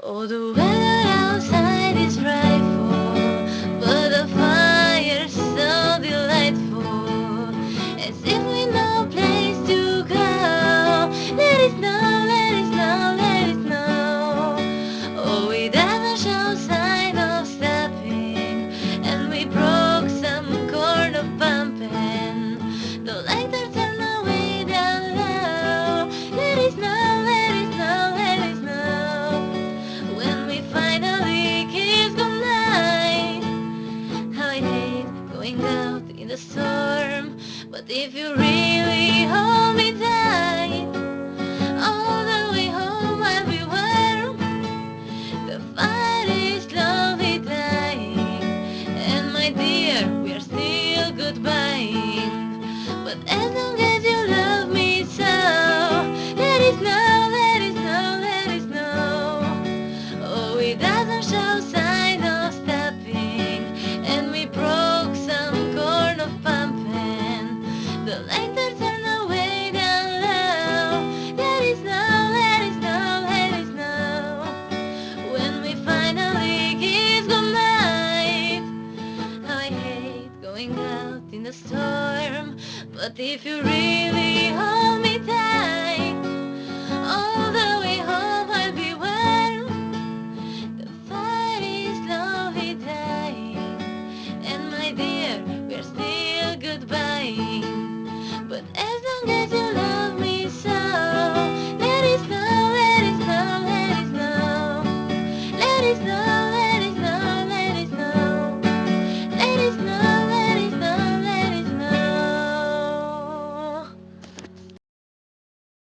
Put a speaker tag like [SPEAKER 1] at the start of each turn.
[SPEAKER 1] Oh, the weather outside is frightful, but the fire's so delightful. As if we no place to go. Let it snow, let it snow, let it snow. Oh, it doesn't show sign of stopping, and we broke some corn of pumping. The lighters turn away down low. Let it snow, let it snow, let it snow. When we finally kiss goodnight, how I hate going out in the storm. But if you really hold me tight, all the way home I'll be warm. The fire is slowly dying, and my dear, we're still goodbying. But as long as you love me so, let it snow, let it snow, let it snow. Oh, it doesn't show sign of stopping, and we broke some corn of pumpkin. The lighters turn away down low. Let it snow, let it snow, let it snow. When we finally kiss goodnight, how I hate going out in the storm. But if you really